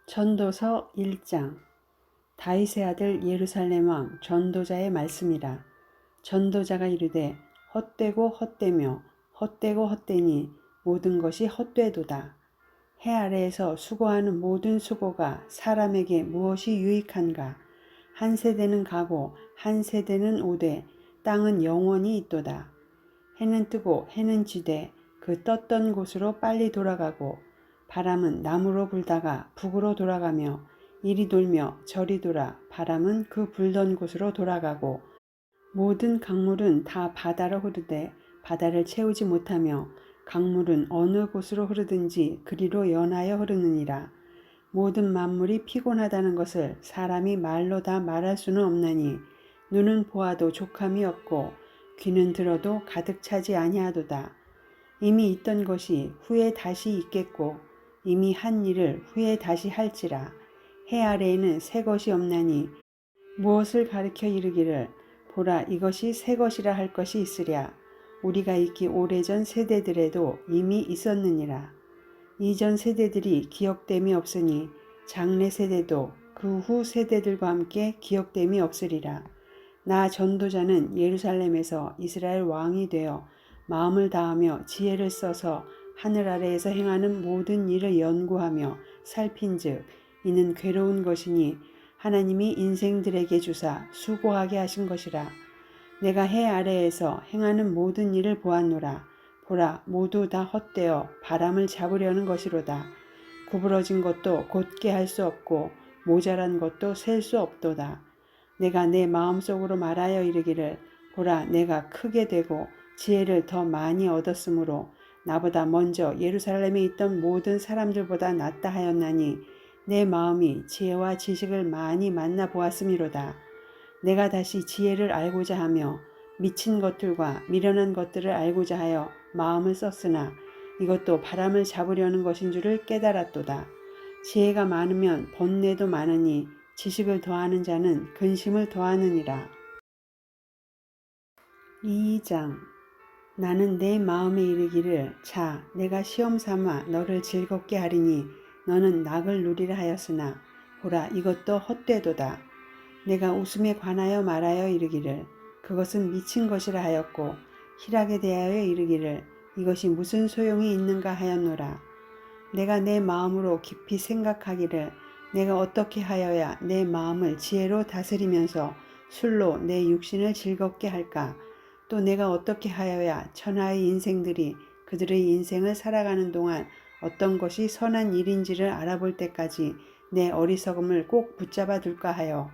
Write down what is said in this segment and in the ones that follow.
전도서 1장. 다윗의 아들 예루살렘 왕 전도자의 말씀이라. 전도자가 이르되 헛되고 헛되며 헛되고 헛되니 모든 것이 헛되도다. 해 아래에서 수고하는 모든 수고가 사람에게 무엇이 유익한가. 한 세대는 가고 한 세대는 오되 땅은 영원히 있도다. 해는 뜨고 해는 지되 그 떴던 곳으로 빨리 돌아가고 바람은 남으로 불다가 북으로 돌아가며 이리 돌며 저리 돌아 바람은 그 불던 곳으로 돌아가고 모든 강물은 다 바다로 흐르되 바다를 채우지 못하며 강물은 어느 곳으로 흐르든지 그리로 연하여 흐르느니라. 모든 만물이 피곤하다는 것을 사람이 말로 다 말할 수는 없나니 눈은 보아도 족함이 없고 귀는 들어도 가득 차지 아니하도다. 이미 있던 것이 후에 다시 있겠고 이미 한 일을 후에 다시 할지라. 해 아래에는 새 것이 없나니 무엇을 가리켜 이르기를 보라 이것이 새 것이라 할 것이 있으랴. 우리가 있기 오래전 세대들에도 이미 있었느니라. 이전 세대들이 기억됨이 없으니 장래 세대도 그 후 세대들과 함께 기억됨이 없으리라. 나 전도자는 예루살렘에서 이스라엘 왕이 되어 마음을 다하며 지혜를 써서 하늘 아래에서 행하는 모든 일을 연구하며 살핀즉 이는 괴로운 것이니 하나님이 인생들에게 주사 수고하게 하신 것이라. 내가 해 아래에서 행하는 모든 일을 보았노라. 보라 모두 다 헛되어 바람을 잡으려는 것이로다. 구부러진 것도 곧게 할 수 없고 모자란 것도 셀 수 없도다. 내가 내 마음속으로 말하여 이르기를 보라 내가 크게 되고 지혜를 더 많이 얻었으므로 나보다 먼저 예루살렘에 있던 모든 사람들보다 낫다 하였나니 내 마음이 지혜와 지식을 많이 만나 보았음이로다. 내가 다시 지혜를 알고자 하며 미친 것들과 미련한 것들을 알고자 하여 마음을 썼으나 이것도 바람을 잡으려는 것인 줄을 깨달았도다. 지혜가 많으면 번뇌도 많으니 지식을 더하는 자는 근심을 더하느니라. 2장. 나는 내 마음에 이르기를 자 내가 시험 삼아 너를 즐겁게 하리니 너는 낙을 누리라 하였으나 보라 이것도 헛되도다. 내가 웃음에 관하여 말하여 이르기를 그것은 미친 것이라 하였고 희락에 대하여 이르기를 이것이 무슨 소용이 있는가 하였노라. 내가 내 마음으로 깊이 생각하기를 내가 어떻게 하여야 내 마음을 지혜로 다스리면서 술로 내 육신을 즐겁게 할까. 또 내가 어떻게 하여야 천하의 인생들이 그들의 인생을 살아가는 동안 어떤 것이 선한 일인지를 알아볼 때까지 내 어리석음을 꼭 붙잡아 둘까 하여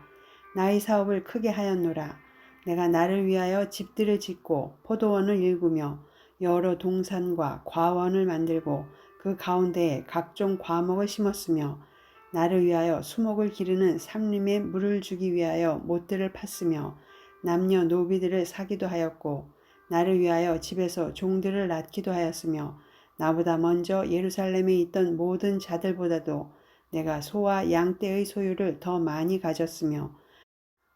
나의 사업을 크게 하였노라. 내가 나를 위하여 집들을 짓고 포도원을 일구며 여러 동산과 과원을 만들고 그 가운데에 각종 과목을 심었으며 나를 위하여 수목을 기르는 삼림에 물을 주기 위하여 못들을 팠으며 남녀 노비들을 사기도 하였고 나를 위하여 집에서 종들을 낳기도 하였으며 나보다 먼저 예루살렘에 있던 모든 자들보다도 내가 소와 양떼의 소유를 더 많이 가졌으며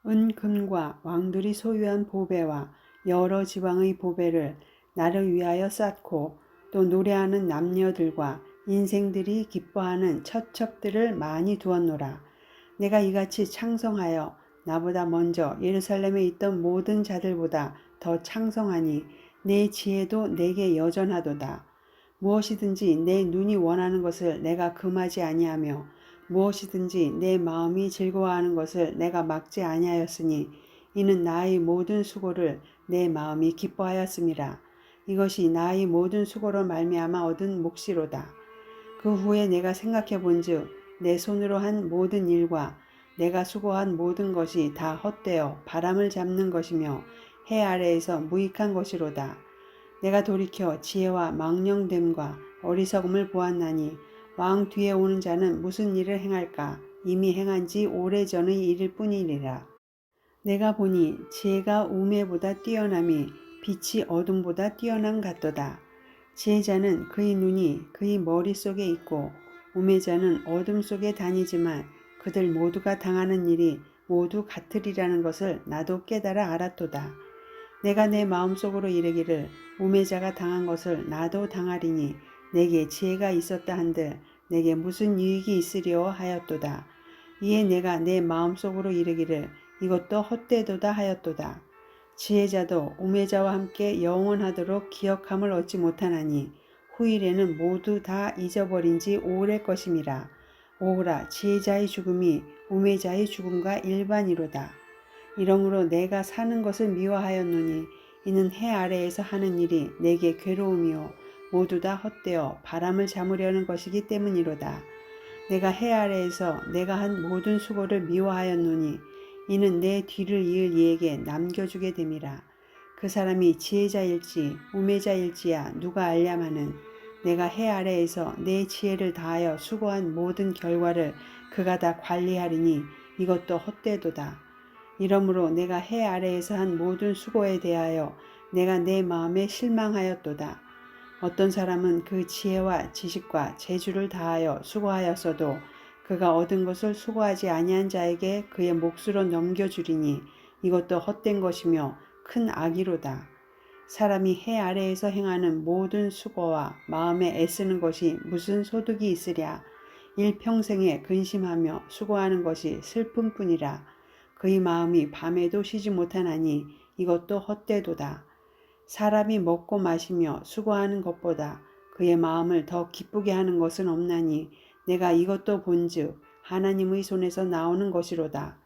은금과 왕들이 소유한 보배와 여러 지방의 보배를 나를 위하여 쌓고 또 노래하는 남녀들과 인생들이 기뻐하는 처첩들을 많이 두었노라. 내가 이같이 창성하여 나보다 먼저 예루살렘에 있던 모든 자들보다 더 창성하니 내 지혜도 내게 여전하도다. 무엇이든지 내 눈이 원하는 것을 내가 금하지 아니하며 무엇이든지 내 마음이 즐거워하는 것을 내가 막지 아니하였으니 이는 나의 모든 수고를 내 마음이 기뻐하였음이라. 이것이 나의 모든 수고로 말미암아 얻은 몫이로다. 그 후에 내가 생각해 본즉 내 손으로 한 모든 일과 내가 수고한 모든 것이 다 헛되어 바람을 잡는 것이며 해 아래에서 무익한 것이로다. 내가 돌이켜 지혜와 망령됨과 어리석음을 보았나니 왕 뒤에 오는 자는 무슨 일을 행할까? 이미 행한 지 오래전의 일일 뿐이니라. 내가 보니 지혜가 우매보다 뛰어남이 빛이 어둠보다 뛰어남 같도다. 지혜자는 그의 눈이 그의 머릿속에 있고 우매자는 어둠 속에 다니지만 그들 모두가 당하는 일이 모두 같으리라는 것을 나도 깨달아 알았도다. 내가 내 마음속으로 이르기를 우매자가 당한 것을 나도 당하리니 내게 지혜가 있었다 한들 내게 무슨 유익이 있으리오 하였도다. 이에 내가 내 마음속으로 이르기를 이것도 헛되도다 하였도다. 지혜자도 우매자와 함께 영원하도록 기억함을 얻지 못하나니 후일에는 모두 다 잊어버린 지 오래 것임이라. 오호라 지혜자의 죽음이 우매자의 죽음과 일반이로다. 이러므로 내가 사는 것을 미워하였노니 이는 해 아래에서 하는 일이 내게 괴로움이요 모두 다 헛되어 바람을 잡으려는 것이기 때문이로다. 내가 해 아래에서 내가 한 모든 수고를 미워하였노니 이는 내 뒤를 이을 이에게 남겨주게 됨이라. 그 사람이 지혜자일지 우매자일지야 누가 알랴마는 내가 해 아래에서 내 지혜를 다하여 수고한 모든 결과를 그가 다 관리하리니 이것도 헛되도다. 이러므로 내가 해 아래에서 한 모든 수고에 대하여 내가 내 마음에 실망하였도다. 어떤 사람은 그 지혜와 지식과 재주를 다하여 수고하였어도 그가 얻은 것을 수고하지 아니한 자에게 그의 몫으로 넘겨주리니 이것도 헛된 것이며 큰 악이로다. 사람이 해 아래에서 행하는 모든 수고와 마음에 애쓰는 것이 무슨 소득이 있으랴. 일평생에 근심하며 수고하는 것이 슬픔뿐이라. 그의 마음이 밤에도 쉬지 못하나니 이것도 헛되도다. 사람이 먹고 마시며 수고하는 것보다 그의 마음을 더 기쁘게 하는 것은 없나니 내가 이것도 본즉 하나님의 손에서 나오는 것이로다.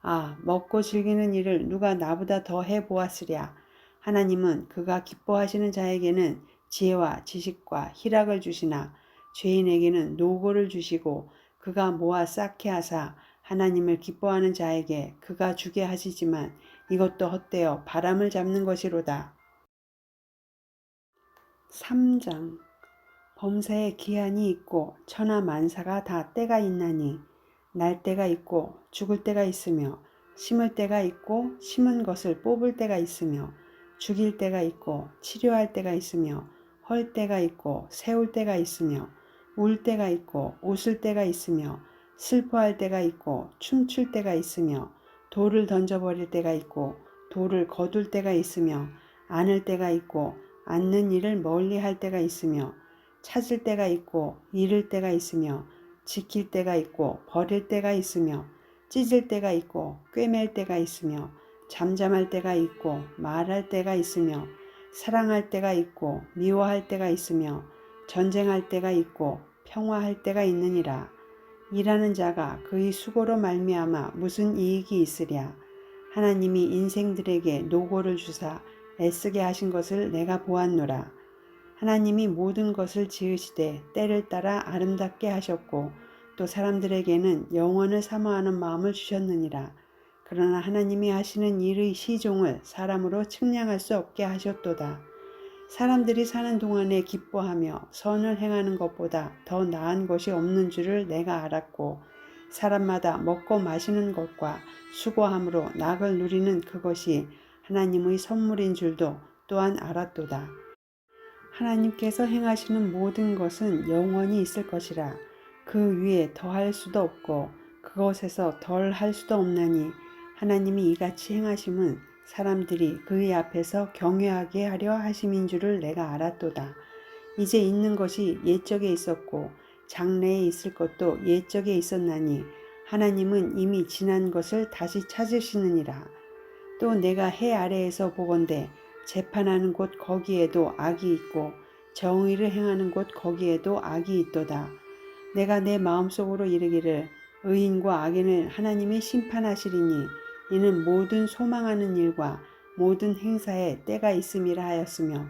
아, 먹고 즐기는 일을 누가 나보다 더 해보았으랴. 하나님은 그가 기뻐하시는 자에게는 지혜와 지식과 희락을 주시나 죄인에게는 노고를 주시고 그가 모아 쌓게 하사 하나님을 기뻐하는 자에게 그가 주게 하시지만 이것도 헛되어 바람을 잡는 것이로다. 3장 범사에 기한이 있고 천하 만사가 다 때가 있나니 날 때가 있고 죽을 때가 있으며 심을 때가 있고 심은 것을 뽑을 때가 있으며 죽일 때가 있고 치료할 때가 있으며 헐 때가 있고 세울 때가 있으며 울 때가 있고 웃을 때가 있으며 슬퍼할 때가 있고 춤출 때가 있으며 돌을 던져버릴 때가 있고 돌을 거둘 때가 있으며 안을 때가 있고 앉는 일을 멀리 할 때가 있으며 찾을 때가 있고 잃을 때가 있으며 지킬 때가 있고 버릴 때가 있으며 찢을 때가 있고 꿰맬 때가 있으며 잠잠할 때가 있고 말할 때가 있으며 사랑할 때가 있고 미워할 때가 있으며 전쟁할 때가 있고 평화할 때가 있느니라. 일하는 자가 그의 수고로 말미암아 무슨 이익이 있으랴. 하나님이 인생들에게 노고를 주사 애쓰게 하신 것을 내가 보았노라. 하나님이 모든 것을 지으시되 때를 따라 아름답게 하셨고 또 사람들에게는 영원을 사모하는 마음을 주셨느니라. 그러나 하나님이 하시는 일의 시종을 사람으로 측량할 수 없게 하셨도다. 사람들이 사는 동안에 기뻐하며 선을 행하는 것보다 더 나은 것이 없는 줄을 내가 알았고 사람마다 먹고 마시는 것과 수고함으로 낙을 누리는 그것이 하나님의 선물인 줄도 또한 알았도다. 하나님께서 행하시는 모든 것은 영원히 있을 것이라. 그 위에 더할 수도 없고 그것에서 덜 할 수도 없나니 하나님이 이같이 행하심은 사람들이 그의 앞에서 경외하게 하려 하심인 줄을 내가 알았도다. 이제 있는 것이 옛적에 있었고 장래에 있을 것도 옛적에 있었나니 하나님은 이미 지난 것을 다시 찾으시느니라. 또 내가 해 아래에서 보건대 재판하는 곳 거기에도 악이 있고 정의를 행하는 곳 거기에도 악이 있도다. 내가 내 마음속으로 이르기를 의인과 악인을 하나님이 심판하시리니 이는 모든 소망하는 일과 모든 행사에 때가 있음이라 하였으며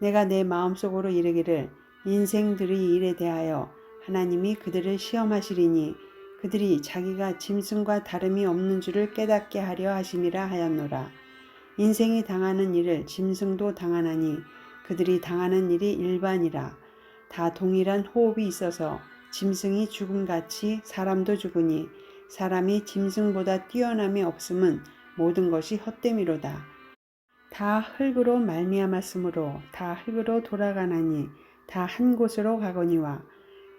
내가 내 마음속으로 이르기를 인생들의 일에 대하여 하나님이 그들을 시험하시리니 그들이 자기가 짐승과 다름이 없는 줄을 깨닫게 하려 하심이라 하였노라. 인생이 당하는 일을 짐승도 당하나니 그들이 당하는 일이 일반이라. 다 동일한 호흡이 있어서 짐승이 죽음같이 사람도 죽으니 사람이 짐승보다 뛰어남이 없음은 모든 것이 헛됨이로다. 다 흙으로 말미암았으므로 다 흙으로 돌아가나니 다 한 곳으로 가거니와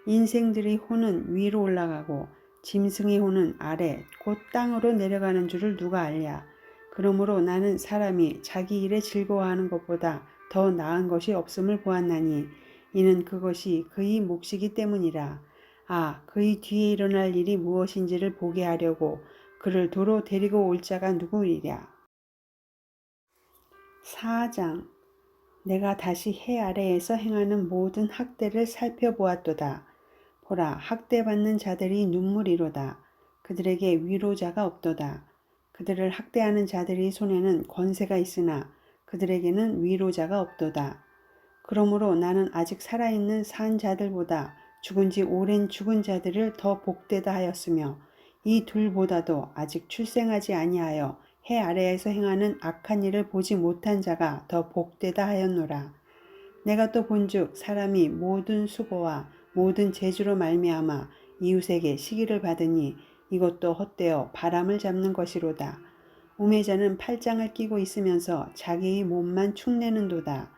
인생들의 혼은 위로 올라가고 짐승의 혼은 아래 곧 땅으로 내려가는 줄을 누가 알랴. 그러므로 나는 사람이 자기 일에 즐거워하는 것보다 더 나은 것이 없음을 보았나니 이는 그것이 그의 몫이기 때문이라. 그의 뒤에 일어날 일이 무엇인지를 보게 하려고 그를 도로 데리고 올 자가 누구이랴. 4장. 내가 다시 해 아래에서 행하는 모든 학대를 살펴보았도다. 보라, 학대받는 자들이 눈물이로다. 그들에게 위로자가 없도다. 그들을 학대하는 자들의 손에는 권세가 있으나 그들에게는 위로자가 없도다. 그러므로 나는 아직 살아있는 산 자들보다 죽은 지 오랜 죽은 자들을 더 복되다 하였으며 이 둘보다도 아직 출생하지 아니하여 해 아래에서 행하는 악한 일을 보지 못한 자가 더 복되다 하였노라. 내가 또 본즉 사람이 모든 수고와 모든 재주로 말미암아 이웃에게 시기를 받으니 이것도 헛되어 바람을 잡는 것이로다. 우매자는 팔짱을 끼고 있으면서 자기의 몸만 축내는도다.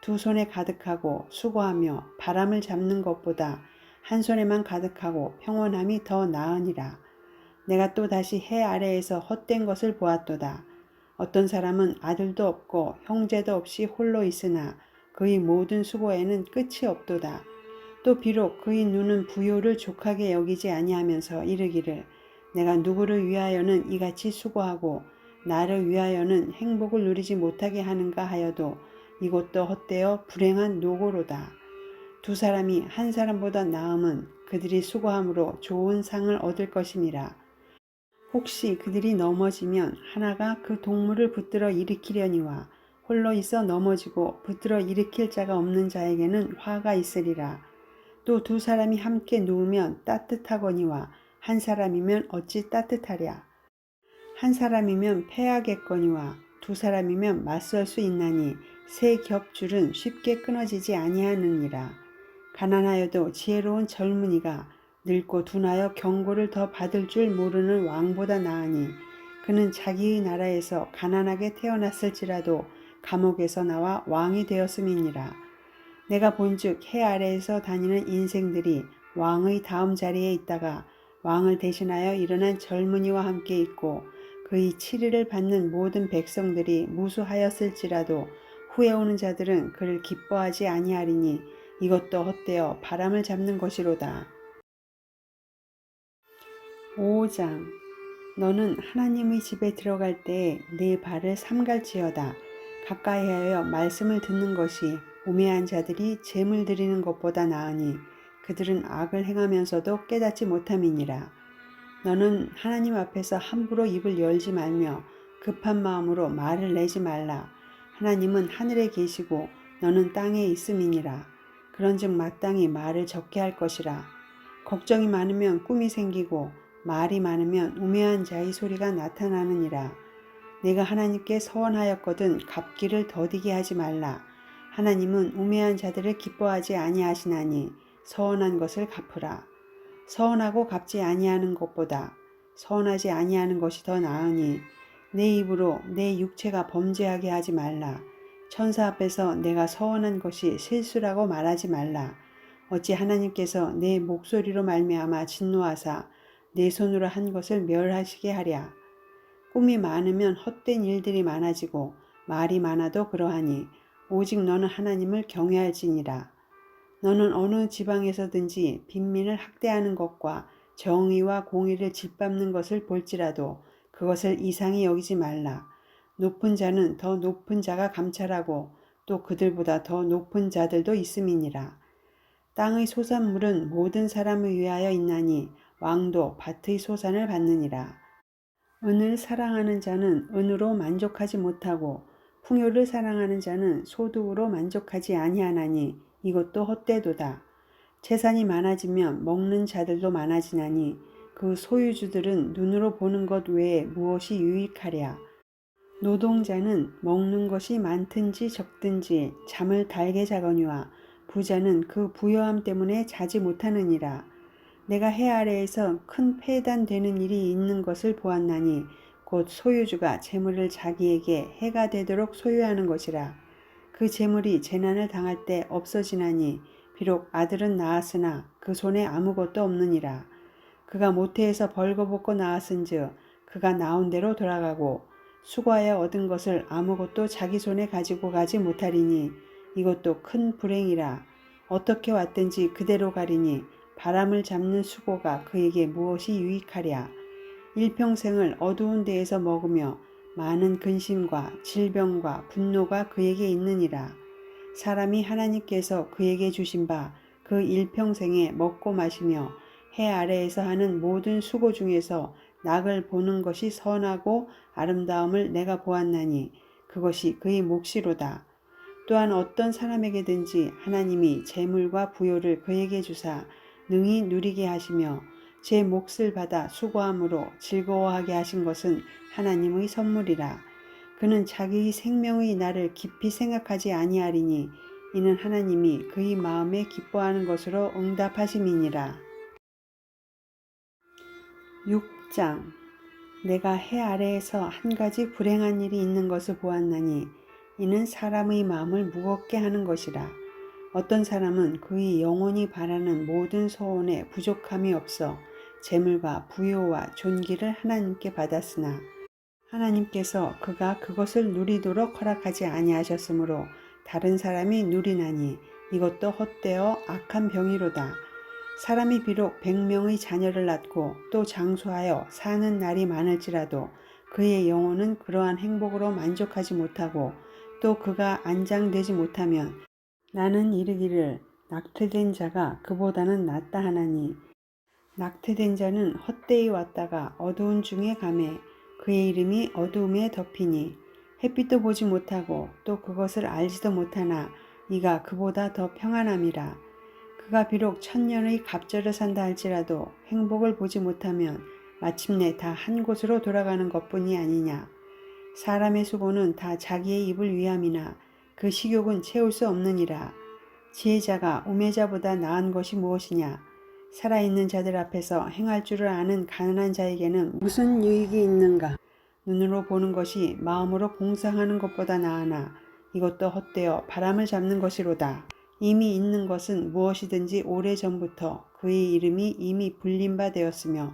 두 손에 가득하고 수고하며 바람을 잡는 것보다 한 손에만 가득하고 평온함이 더 나으니라. 내가 또 다시 해 아래에서 헛된 것을 보았도다. 어떤 사람은 아들도 없고 형제도 없이 홀로 있으나 그의 모든 수고에는 끝이 없도다. 또 비록 그의 눈은 부요를 족하게 여기지 아니하면서 이르기를 내가 누구를 위하여는 이같이 수고하고 나를 위하여는 행복을 누리지 못하게 하는가 하여도 이것도 헛되어 불행한 노고로다. 두 사람이 한 사람보다 나음은 그들이 수고함으로 좋은 상을 얻을 것임이라. 혹시 그들이 넘어지면 하나가 그 동물을 붙들어 일으키려니와 홀로 있어 넘어지고 붙들어 일으킬 자가 없는 자에게는 화가 있으리라. 또 두 사람이 함께 누우면 따뜻하거니와 한 사람이면 어찌 따뜻하랴. 한 사람이면 패하겠거니와 두 사람이면 맞설 수 있나니 세 겹줄은 쉽게 끊어지지 아니하느니라. 가난하여도 지혜로운 젊은이가 늙고 둔하여 경고를 더 받을 줄 모르는 왕보다 나으니 그는 자기의 나라에서 가난하게 태어났을지라도 감옥에서 나와 왕이 되었음이니라. 내가 본즉 해 아래에서 다니는 인생들이 왕의 다음 자리에 있다가 왕을 대신하여 일어난 젊은이와 함께 있고 그의 치리를 받는 모든 백성들이 무수하였을지라도 후에 오는 자들은 그를 기뻐하지 아니하리니 이것도 헛되어 바람을 잡는 것이로다. 5장. 너는 하나님의 집에 들어갈 때에 네 발을 삼갈지어다. 가까이하여 말씀을 듣는 것이 우매한 자들이 재물 드리는 것보다 나으니 그들은 악을 행하면서도 깨닫지 못함이니라. 너는 하나님 앞에서 함부로 입을 열지 말며 급한 마음으로 말을 내지 말라. 하나님은 하늘에 계시고 너는 땅에 있음이니라. 그런즉 마땅히 말을 적게 할 것이라. 걱정이 많으면 꿈이 생기고 말이 많으면 우매한 자의 소리가 나타나느니라. 내가 하나님께 서원하였거든 갚기를 더디게 하지 말라. 하나님은 우매한 자들을 기뻐하지 아니하시나니 서원한 것을 갚으라. 서원하고 갚지 아니하는 것보다 서원하지 아니하는 것이 더 나으니 내 입으로 내 육체가 범죄하게 하지 말라. 천사 앞에서 내가 서원한 것이 실수라고 말하지 말라. 어찌 하나님께서 내 목소리로 말미암아 진노하사 내 손으로 한 것을 멸하시게 하랴. 꿈이 많으면 헛된 일들이 많아지고 말이 많아도 그러하니 오직 너는 하나님을 경외할지니라. 너는 어느 지방에서든지 빈민을 학대하는 것과 정의와 공의를 짓밟는 것을 볼지라도 그것을 이상히 여기지 말라. 높은 자는 더 높은 자가 감찰하고 또 그들보다 더 높은 자들도 있음이니라. 땅의 소산물은 모든 사람을 위하여 있나니 왕도 밭의 소산을 받느니라. 은을 사랑하는 자는 은으로 만족하지 못하고 풍요를 사랑하는 자는 소득으로 만족하지 아니하나니 이것도 헛되도다. 재산이 많아지면 먹는 자들도 많아지나니 그 소유주들은 눈으로 보는 것 외에 무엇이 유익하랴. 노동자는 먹는 것이 많든지 적든지 잠을 달게 자거니와 부자는 그 부요함 때문에 자지 못하느니라. 내가 해 아래에서 큰 폐단되는 일이 있는 것을 보았나니 곧 소유주가 재물을 자기에게 해가 되도록 소유하는 것이라. 그 재물이 재난을 당할 때 없어지나니 비록 아들은 낳았으나 그 손에 아무것도 없느니라. 그가 모태에서 벌거벗고 낳았은즉 그가 나온 대로 돌아가고 수고하여 얻은 것을 아무것도 자기 손에 가지고 가지 못하리니 이것도 큰 불행이라. 어떻게 왔든지 그대로 가리니 바람을 잡는 수고가 그에게 무엇이 유익하랴. 일평생을 어두운 데에서 먹으며 많은 근심과 질병과 분노가 그에게 있느니라. 사람이 하나님께서 그에게 주신 바 그 일평생에 먹고 마시며 해 아래에서 하는 모든 수고 중에서 낙을 보는 것이 선하고 아름다움을 내가 보았나니 그것이 그의 몫이로다. 또한 어떤 사람에게든지 하나님이 재물과 부요를 그에게 주사 능히 누리게 하시며 제 몫을 받아 수고함으로 즐거워하게 하신 것은 하나님의 선물이라. 그는 자기의 생명의 날을 깊이 생각하지 아니하리니 이는 하나님이 그의 마음에 기뻐하는 것으로 응답하심이니라. 6장. 내가 해 아래에서 한 가지 불행한 일이 있는 것을 보았나니 이는 사람의 마음을 무겁게 하는 것이라. 어떤 사람은 그의 영혼이 바라는 모든 소원에 부족함이 없어 재물과 부요와 존귀를 하나님께 받았으나 하나님께서 그가 그것을 누리도록 허락하지 아니하셨으므로 다른 사람이 누리나니 이것도 헛되어 악한 병이로다. 사람이 비록 100명의 자녀를 낳고 또 장수하여 사는 날이 많을지라도 그의 영혼은 그러한 행복으로 만족하지 못하고 또 그가 안장되지 못하면 나는 이르기를 낙태된 자가 그보다는 낫다 하나니 낙태된 자는 헛되이 왔다가 어두운 중에 가매 그의 이름이 어두움에 덮이니 햇빛도 보지 못하고 또 그것을 알지도 못하나 이가 그보다 더 평안함이라. 그가 비록 1000년의 갑절을 산다 할지라도 행복을 보지 못하면 마침내 다 한 곳으로 돌아가는 것뿐이 아니냐. 사람의 수고는 다 자기의 입을 위함이나 그 식욕은 채울 수 없느니라. 지혜자가 우매자보다 나은 것이 무엇이냐. 살아있는 자들 앞에서 행할 줄을 아는 가난한 자에게는 무슨 유익이 있는가. 눈으로 보는 것이 마음으로 봉상하는 것보다 나으나 이것도 헛되어 바람을 잡는 것이로다. 이미 있는 것은 무엇이든지 오래전부터 그의 이름이 이미 불린 바 되었으며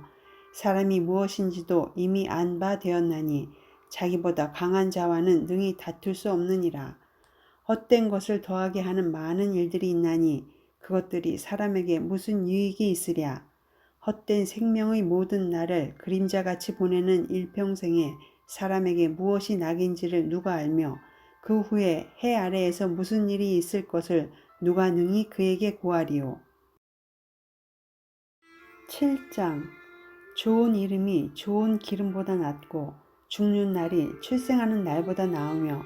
사람이 무엇인지도 이미 안 바 되었나니 자기보다 강한 자와는 능히 다툴 수 없느니라. 헛된 것을 더하게 하는 많은 일들이 있나니 그것들이 사람에게 무슨 유익이 있으랴. 헛된 생명의 모든 날을 그림자같이 보내는 일평생에 사람에게 무엇이 낙인지를 누가 알며 그 후에 해 아래에서 무슨 일이 있을 것을 누가 능히 그에게 고하리요. 7장. 좋은 이름이 좋은 기름보다 낫고 죽는 날이 출생하는 날보다 나으며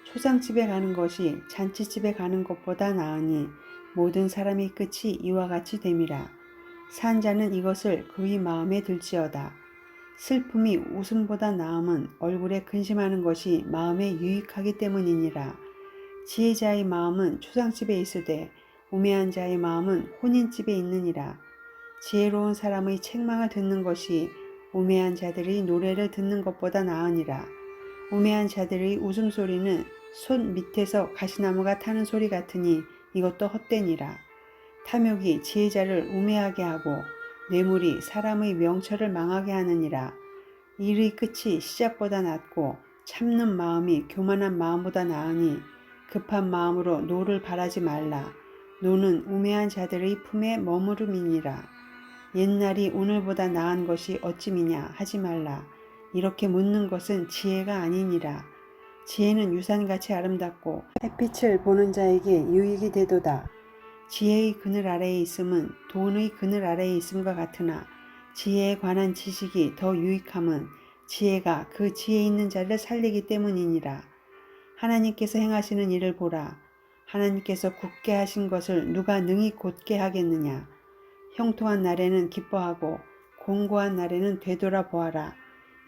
초상집에 가는 것이 잔치집에 가는 것보다 나으니 모든 사람의 끝이 이와 같이 됨이라. 산 자는 이것을 그의 마음에 들지어다. 슬픔이 웃음보다 나음은 얼굴에 근심하는 것이 마음에 유익하기 때문이니라. 지혜자의 마음은 초상집에 있으되 우매한 자의 마음은 혼인집에 있느니라. 지혜로운 사람의 책망을 듣는 것이 우매한 자들의 노래를 듣는 것보다 나으니라. 우매한 자들의 웃음소리는 손 밑에서 가시나무가 타는 소리 같으니 이것도 헛되니라. 탐욕이 지혜자를 우매하게 하고 뇌물이 사람의 명철을 망하게 하느니라. 일의 끝이 시작보다 낫고 참는 마음이 교만한 마음보다 나으니 급한 마음으로 노를 바라지 말라. 노는 우매한 자들의 품에 머무름이니라. 옛날이 오늘보다 나은 것이 어찌미냐 하지 말라. 이렇게 묻는 것은 지혜가 아니니라. 지혜는 유산같이 아름답고 햇빛을 보는 자에게 유익이 되도다. 지혜의 그늘 아래에 있음은 돈의 그늘 아래에 있음과 같으나 지혜에 관한 지식이 더 유익함은 지혜가 그 지혜 있는 자를 살리기 때문이니라. 하나님께서 행하시는 일을 보라. 하나님께서 굳게 하신 것을 누가 능히 곧게 하겠느냐. 형통한 날에는 기뻐하고 공고한 날에는 되돌아보아라.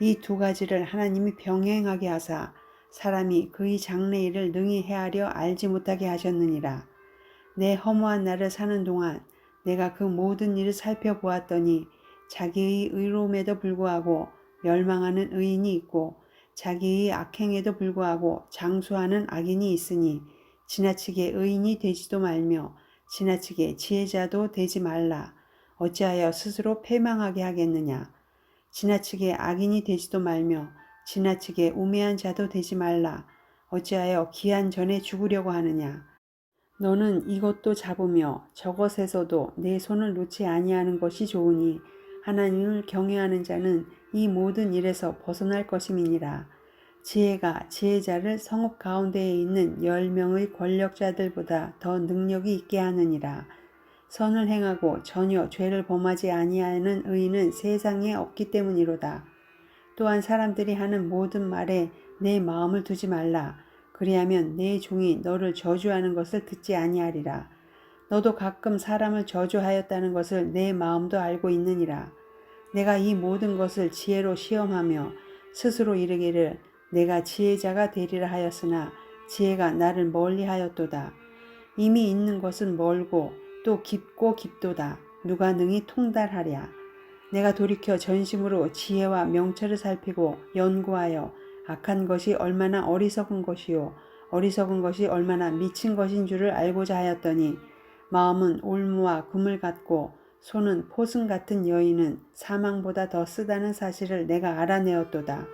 이 두 가지를 하나님이 병행하게 하사 사람이 그의 장래일을 능히 헤아려 알지 못하게 하셨느니라. 내 허무한 날을 사는 동안 내가 그 모든 일을 살펴보았더니 자기의 의로움에도 불구하고 멸망하는 의인이 있고 자기의 악행에도 불구하고 장수하는 악인이 있으니 지나치게 의인이 되지도 말며 지나치게 지혜자도 되지 말라. 어찌하여 스스로 패망하게 하겠느냐. 지나치게 악인이 되지도 말며 지나치게 우매한 자도 되지 말라. 어찌하여 기한 전에 죽으려고 하느냐. 너는 이것도 잡으며 저것에서도 내 손을 놓지 아니하는 것이 좋으니 하나님을 경외하는 자는 이 모든 일에서 벗어날 것임이니라. 지혜가 지혜자를 성읍 가운데에 있는 10명의 권력자들보다 더 능력이 있게 하느니라. 선을 행하고 전혀 죄를 범하지 아니하는 의인은 세상에 없기 때문이로다. 또한 사람들이 하는 모든 말에 내 마음을 두지 말라. 그리하면 내 종이 너를 저주하는 것을 듣지 아니하리라. 너도 가끔 사람을 저주하였다는 것을 내 마음도 알고 있느니라. 내가 이 모든 것을 지혜로 시험하며 스스로 이르기를 내가 지혜자가 되리라 하였으나 지혜가 나를 멀리하였도다. 이미 있는 것은 멀고 또 깊고 깊도다. 누가 능히 통달하랴. 내가 돌이켜 전심으로 지혜와 명철을 살피고 연구하여 악한 것이 얼마나 어리석은 것이요 어리석은 것이 얼마나 미친 것인 줄을 알고자 하였더니 마음은 올무와 금을 같고 손은 포승 같은 여인은 사망보다 더 쓰다는 사실을 내가 알아내었도다.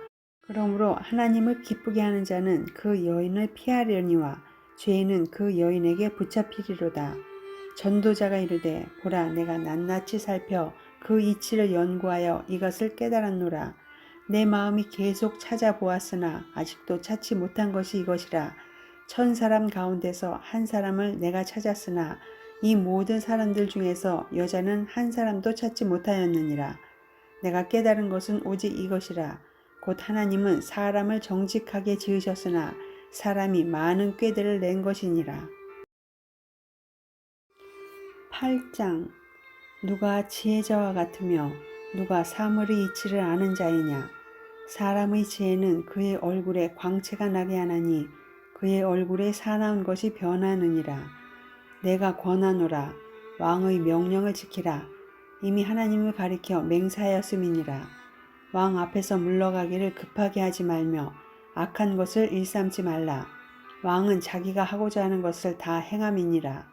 그러므로 하나님을 기쁘게 하는 자는 그 여인을 피하려니와 죄인은 그 여인에게 붙잡히리로다. 전도자가 이르되 보라 내가 낱낱이 살펴 그 이치를 연구하여 이것을 깨달았노라. 내 마음이 계속 찾아보았으나 아직도 찾지 못한 것이 이것이라. 1000사람 가운데서 한 사람을 내가 찾았으나 이 모든 사람들 중에서 여자는 한 사람도 찾지 못하였느니라. 내가 깨달은 것은 오직 이것이라. 곧 하나님은 사람을 정직하게 지으셨으나 사람이 많은 꾀들을 낸 것이니라. 8장. 누가 지혜자와 같으며 누가 사물의 이치를 아는 자이냐. 사람의 지혜는 그의 얼굴에 광채가 나게 하나니 그의 얼굴에 사나운 것이 변하느니라. 내가 권하노라. 왕의 명령을 지키라. 이미 하나님을 가리켜 맹세하였음이니라. 왕 앞에서 물러가기를 급하게 하지 말며 악한 것을 일삼지 말라. 왕은 자기가 하고자 하는 것을 다 행함이니라.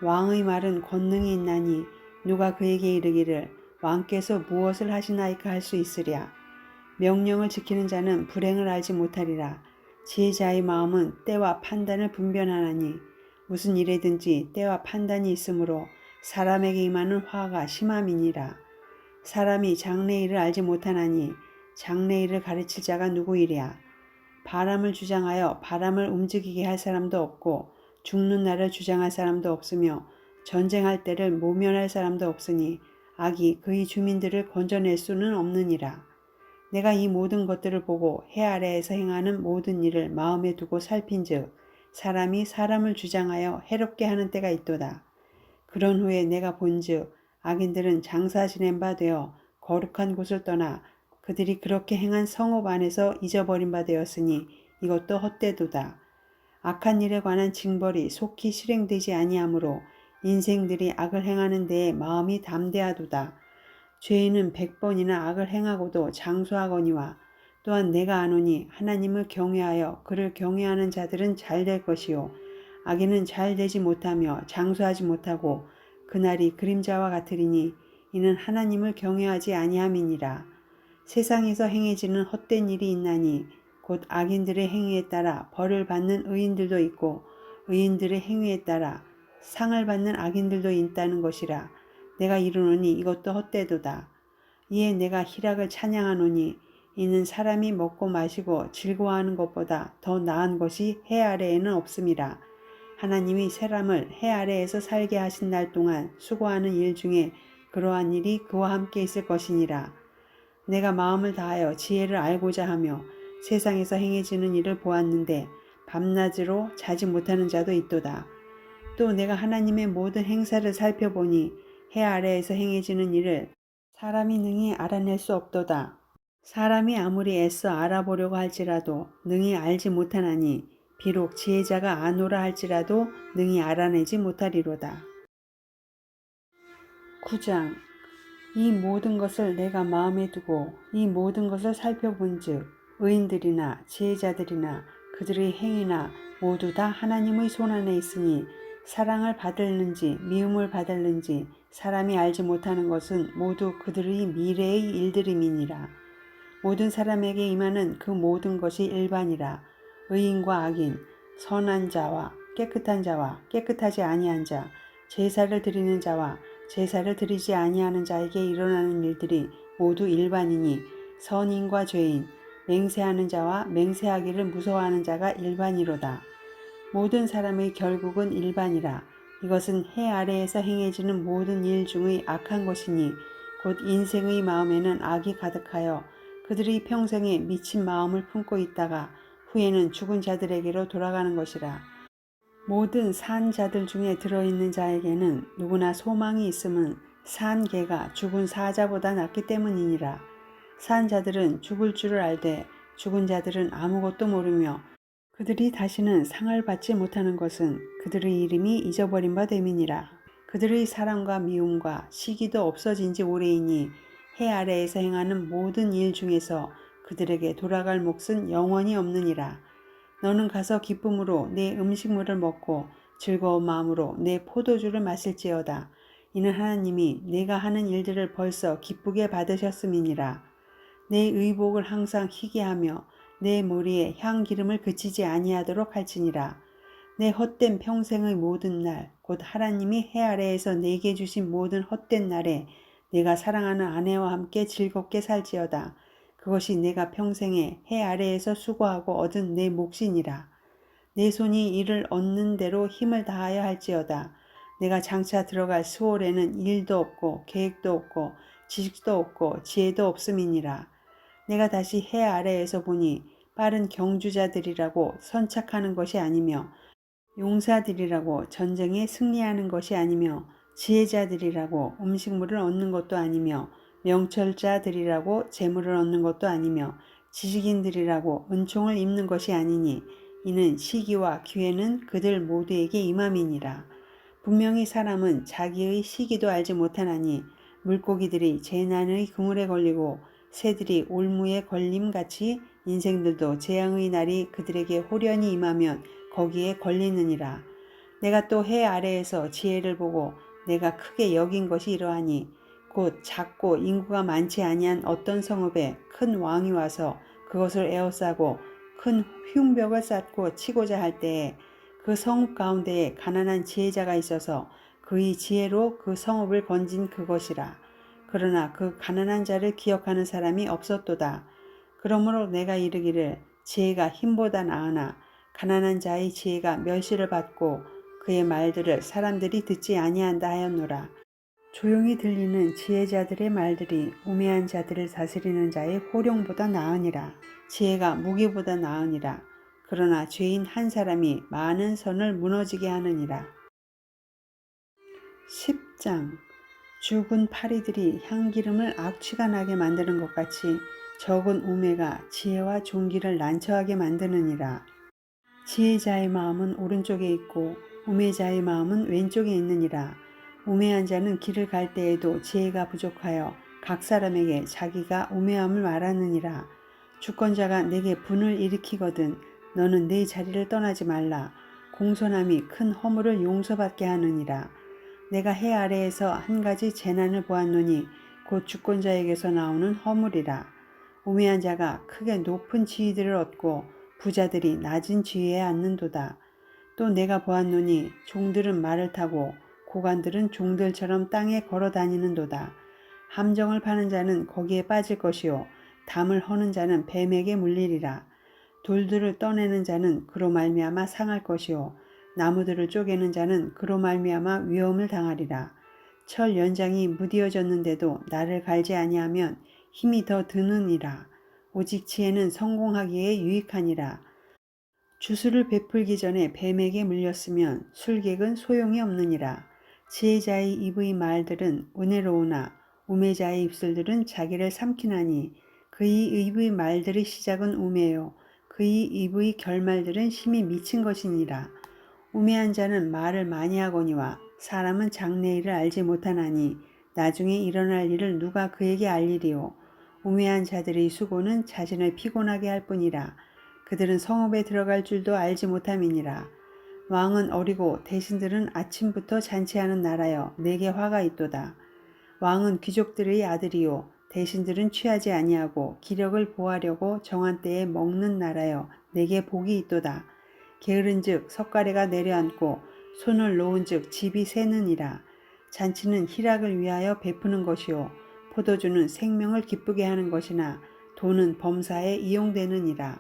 왕의 말은 권능이 있나니 누가 그에게 이르기를 왕께서 무엇을 하시나이까 할 수 있으랴. 명령을 지키는 자는 불행을 알지 못하리라. 지혜자의 마음은 때와 판단을 분별하나니 무슨 일에든지 때와 판단이 있으므로 사람에게 임하는 화가 심함이니라. 사람이 장래일을 알지 못하나니 장래일을 가르칠 자가 누구이랴. 바람을 주장하여 바람을 움직이게 할 사람도 없고 죽는 날을 주장할 사람도 없으며 전쟁할 때를 모면할 사람도 없으니 악이 그의 주민들을 건져낼 수는 없느니라. 내가 이 모든 것들을 보고 해 아래에서 행하는 모든 일을 마음에 두고 살핀즉 사람이 사람을 주장하여 해롭게 하는 때가 있도다. 그런 후에 내가 본즉 악인들은 장사 지낸 바 되어 거룩한 곳을 떠나 그들이 그렇게 행한 성읍 안에서 잊어버린 바 되었으니 이것도 헛되도다. 악한 일에 관한 징벌이 속히 실행되지 아니하므로 인생들이 악을 행하는 데에 마음이 담대하도다. 죄인은 100번이나 악을 행하고도 장수하거니와 또한 내가 아노니 하나님을 경외하여 그를 경외하는 자들은 잘 될 것이요 악인은 잘 되지 못하며 장수하지 못하고 그날이 그림자와 같으리니 이는 하나님을 경외하지 아니함이니라. 세상에서 행해지는 헛된 일이 있나니 곧 악인들의 행위에 따라 벌을 받는 의인들도 있고 의인들의 행위에 따라 상을 받는 악인들도 있다는 것이라. 내가 이르노니 이것도 헛되도다. 이에 내가 희락을 찬양하노니 이는 사람이 먹고 마시고 즐거워하는 것보다 더 나은 것이 해 아래에는 없음이라. 하나님이 사람을 해 아래에서 살게 하신 날 동안 수고하는 일 중에 그러한 일이 그와 함께 있을 것이니라. 내가 마음을 다하여 지혜를 알고자 하며 세상에서 행해지는 일을 보았는데 밤낮으로 자지 못하는 자도 있도다. 또 내가 하나님의 모든 행사를 살펴보니 해 아래에서 행해지는 일을 사람이 능히 알아낼 수 없도다. 사람이 아무리 애써 알아보려고 할지라도 능히 알지 못하나니 비록 지혜자가 아노라 할지라도 능히 알아내지 못하리로다. 9장. 이 모든 것을 내가 마음에 두고 이 모든 것을 살펴본즉 의인들이나 지혜자들이나 그들의 행위나 모두 다 하나님의 손안에 있으니 사랑을 받을는지 미움을 받을는지 사람이 알지 못하는 것은 모두 그들의 미래의 일들임이니라. 모든 사람에게 임하는 그 모든 것이 일반이라. 의인과 악인, 선한 자와 깨끗한 자와 깨끗하지 아니한 자, 제사를 드리는 자와 제사를 드리지 아니하는 자에게 일어나는 일들이 모두 일반이니 선인과 죄인, 맹세하는 자와 맹세하기를 무서워하는 자가 일반이로다. 모든 사람의 결국은 일반이라. 이것은 해 아래에서 행해지는 모든 일 중의 악한 것이니 곧 인생의 마음에는 악이 가득하여 그들의 평생에 미친 마음을 품고 있다가 후에는 죽은 자들에게로 돌아가는 것이라. 모든 산 자들 중에 들어있는 자에게는 누구나 소망이 있음은 산 개가 죽은 사자보다 낫기 때문이니라. 산 자들은 죽을 줄을 알되 죽은 자들은 아무것도 모르며 그들이 다시는 상을 받지 못하는 것은 그들의 이름이 잊어버린 바 됨이니라. 그들의 사랑과 미움과 시기도 없어진 지 오래이니 해 아래에서 행하는 모든 일 중에서 그들에게 돌아갈 몫은 영원히 없느니라. 너는 가서 기쁨으로 내 음식물을 먹고 즐거운 마음으로 내 포도주를 마실지어다. 이는 하나님이 내가 하는 일들을 벌써 기쁘게 받으셨음이니라. 내 의복을 항상 희게 하며 내 머리에 향기름을 그치지 아니하도록 할지니라. 내 헛된 평생의 모든 날, 곧 하나님이 해 아래에서 내게 주신 모든 헛된 날에 내가 사랑하는 아내와 함께 즐겁게 살지어다. 그것이 내가 평생에 해 아래에서 수고하고 얻은 내 몫이니라. 내 손이 이를 얻는 대로 힘을 다하여 할지어다. 내가 장차 들어갈 수월에는 일도 없고 계획도 없고 지식도 없고 지혜도 없음이니라. 내가 다시 해 아래에서 보니 빠른 경주자들이라고 선착하는 것이 아니며 용사들이라고 전쟁에 승리하는 것이 아니며 지혜자들이라고 음식물을 얻는 것도 아니며 명철자들이라고 재물을 얻는 것도 아니며 지식인들이라고 은총을 입는 것이 아니니 이는 시기와 기회는 그들 모두에게 임함이니라. 분명히 사람은 자기의 시기도 알지 못하나니 물고기들이 재난의 그물에 걸리고 새들이 올무에 걸림같이 인생들도 재앙의 날이 그들에게 호련히 임하면 거기에 걸리느니라. 내가 또 해 아래에서 지혜를 보고 내가 크게 여긴 것이 이러하니 곧 작고 인구가 많지 아니한 어떤 성읍에 큰 왕이 와서 그것을 에워싸고 큰 흉벽을 쌓고 치고자 할 때에 그 성읍 가운데에 가난한 지혜자가 있어서 그의 지혜로 그 성읍을 건진 그것이라. 그러나 그 가난한 자를 기억하는 사람이 없었도다. 그러므로 내가 이르기를 지혜가 힘보다 나으나 가난한 자의 지혜가 멸시를 받고 그의 말들을 사람들이 듣지 아니한다 하였노라. 조용히 들리는 지혜자들의 말들이 우매한 자들을 다스리는 자의 호령보다 나으니라. 지혜가 무기보다 나으니라. 그러나 죄인 한 사람이 많은 선을 무너지게 하느니라. 10장. 죽은 파리들이 향기름을 악취가 나게 만드는 것 같이 적은 우매가 지혜와 존귀를 난처하게 만드느니라. 지혜자의 마음은 오른쪽에 있고 우매자의 마음은 왼쪽에 있느니라. 우매한 자는 길을 갈 때에도 지혜가 부족하여 각 사람에게 자기가 우매함을 말하느니라. 주권자가 내게 분을 일으키거든 너는 내 자리를 떠나지 말라. 공손함이 큰 허물을 용서받게 하느니라. 내가 해 아래에서 한 가지 재난을 보았노니 곧 주권자에게서 나오는 허물이라. 우매한 자가 크게 높은 지위들을 얻고 부자들이 낮은 지위에 앉는도다. 또 내가 보았노니 종들은 말을 타고 고관들은 종들처럼 땅에 걸어 다니는도다. 함정을 파는 자는 거기에 빠질 것이요 담을 허는 자는 뱀에게 물리리라. 돌들을 떠내는 자는 그로 말미암아 상할 것이요 나무들을 쪼개는 자는 그로 말미암아 위험을 당하리라. 철 연장이 무디어졌는데도 나를 갈지 아니하면 힘이 더 드느니라. 오직 지혜는 성공하기에 유익하니라. 주술을 베풀기 전에 뱀에게 물렸으면 술객은 소용이 없느니라. 지혜자의 입의 말들은 은혜로우나 우매자의 입술들은 자기를 삼키나니 그의 입의 말들의 시작은 우매요 그의 입의 결말들은 심히 미친 것이니라. 우매한 자는 말을 많이 하거니와 사람은 장래일을 알지 못하나니 나중에 일어날 일을 누가 그에게 알리리요. 우매한 자들의 수고는 자신을 피곤하게 할 뿐이라. 그들은 성읍에 들어갈 줄도 알지 못함이니라. 왕은 어리고 대신들은 아침부터 잔치하는 나라여 내게 화가 있도다. 왕은 귀족들의 아들이요 대신들은 취하지 아니하고 기력을 보하려고 정한 때에 먹는 나라여 내게 복이 있도다. 게으른즉 석가래가 내려앉고 손을 놓은즉 집이 새느니라. 잔치는 희락을 위하여 베푸는 것이요 포도주는 생명을 기쁘게 하는 것이나 돈은 범사에 이용되느니라.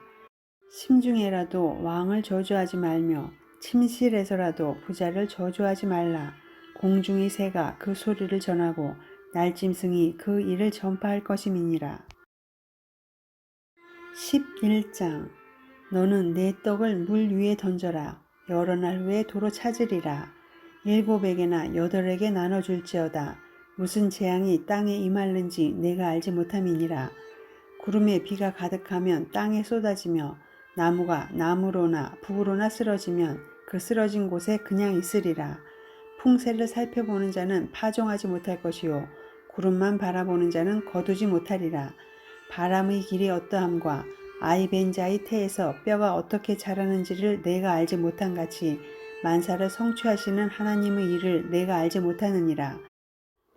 심중에라도 왕을 저주하지 말며 침실에서라도 부자를 저주하지 말라. 공중의 새가 그 소리를 전하고 날짐승이 그 일을 전파할 것임이니라. 11장. 너는 내 떡을 물 위에 던져라. 여러 날 후에 도로 찾으리라. 7에게나 8에게 나눠줄지어다. 무슨 재앙이 땅에 임할는지 내가 알지 못함이니라. 구름에 비가 가득하면 땅에 쏟아지며 나무가 나무로나 북으로나 쓰러지면 그 쓰러진 곳에 그냥 있으리라. 풍세를 살펴보는 자는 파종하지 못할 것이요 구름만 바라보는 자는 거두지 못하리라. 바람의 길이 어떠함과 아이 벤 자의 태에서 뼈가 어떻게 자라는지를 내가 알지 못한 같이 만사를 성취하시는 하나님의 일을 내가 알지 못하느니라.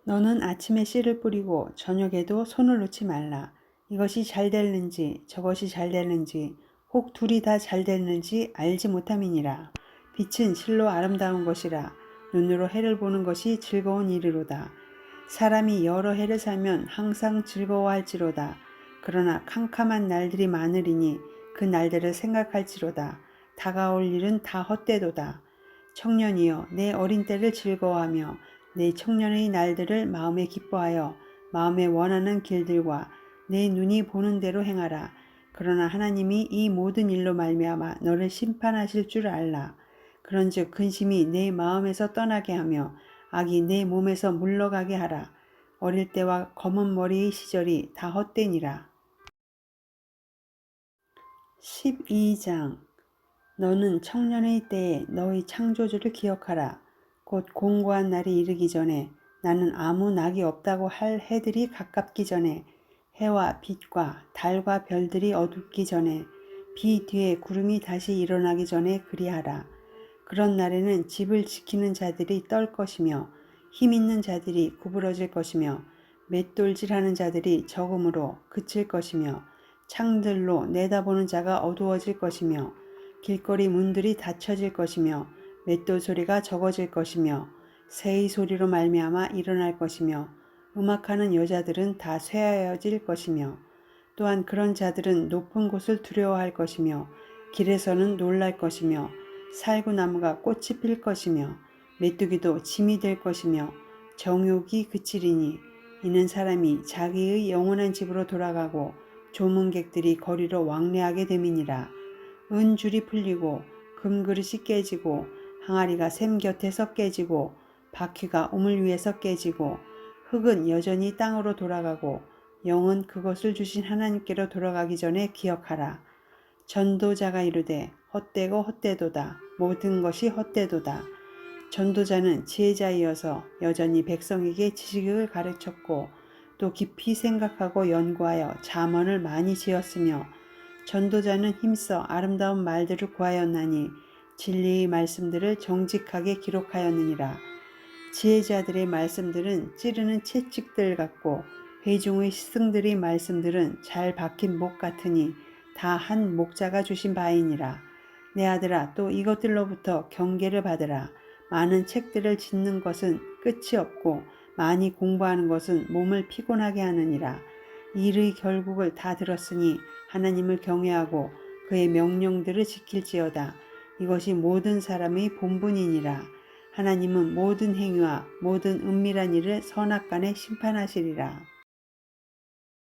너는 아침에 씨를 뿌리고 저녁에도 손을 놓지 말라. 이것이 잘 될는지 저것이 잘 될는지 혹 둘이 다 잘 될는지 알지 못함이니라. 빛은 실로 아름다운 것이라. 눈으로 해를 보는 것이 즐거운 일이로다. 사람이 여러 해를 살면 항상 즐거워할지로다. 그러나 캄캄한 날들이 많으리니 그 날들을 생각할지로다. 다가올 일은 다 헛되도다. 청년이여 내 어린 때를 즐거워하며 내 청년의 날들을 마음에 기뻐하여 마음에 원하는 길들과 내 눈이 보는 대로 행하라. 그러나 하나님이 이 모든 일로 말미암아 너를 심판하실 줄 알라. 그런즉 근심이 내 마음에서 떠나게 하며 악이 내 몸에서 물러가게 하라. 어릴 때와 검은 머리의 시절이 다 헛되니라. 12장. 너는 청년의 때에 너의 창조주를 기억하라. 곧 공고한 날이 이르기 전에 나는 아무 낙이 없다고 할 해들이 가깝기 전에 해와 빛과 달과 별들이 어둡기 전에 비 뒤에 구름이 다시 일어나기 전에 그리하라. 그런 날에는 집을 지키는 자들이 떨 것이며 힘 있는 자들이 구부러질 것이며 맷돌질하는 자들이 적음으로 그칠 것이며 창들로 내다보는 자가 어두워질 것이며 길거리 문들이 닫혀질 것이며 맷돌 소리가 적어질 것이며 새의 소리로 말미암아 일어날 것이며 음악하는 여자들은 다 쇠하여질 것이며 또한 그런 자들은 높은 곳을 두려워할 것이며 길에서는 놀랄 것이며 살구나무가 꽃이 필 것이며 메뚜기도 짐이 될 것이며 정욕이 그치리니 이는 사람이 자기의 영원한 집으로 돌아가고 조문객들이 거리로 왕래하게 됨이니라. 은줄이 풀리고 금그릇이 깨지고 항아리가 샘 곁에서 깨지고 바퀴가 우물 위에서 깨지고 흙은 여전히 땅으로 돌아가고 영은 그것을 주신 하나님께로 돌아가기 전에 기억하라. 전도자가 이르되 헛되고 헛되도다. 모든 것이 헛되도다. 전도자는 지혜자이어서 여전히 백성에게 지식을 가르쳤고 또 깊이 생각하고 연구하여 잠언을 많이 지었으며 전도자는 힘써 아름다운 말들을 구하였나니 진리의 말씀들을 정직하게 기록하였느니라. 지혜자들의 말씀들은 찌르는 채찍들 같고 회중의 스승들의 말씀들은 잘 박힌 목 같으니 다 한 목자가 주신 바이니라. 내 아들아 또 이것들로부터 경계를 받으라. 많은 책들을 짓는 것은 끝이 없고 많이 공부하는 것은 몸을 피곤하게 하느니라. 일의 결국을 다 들었으니 하나님을 경외하고 그의 명령들을 지킬지어다. 이것이 모든 사람의 본분이니라. 하나님은 모든 행위와 모든 은밀한 일을 선악간에 심판하시리라.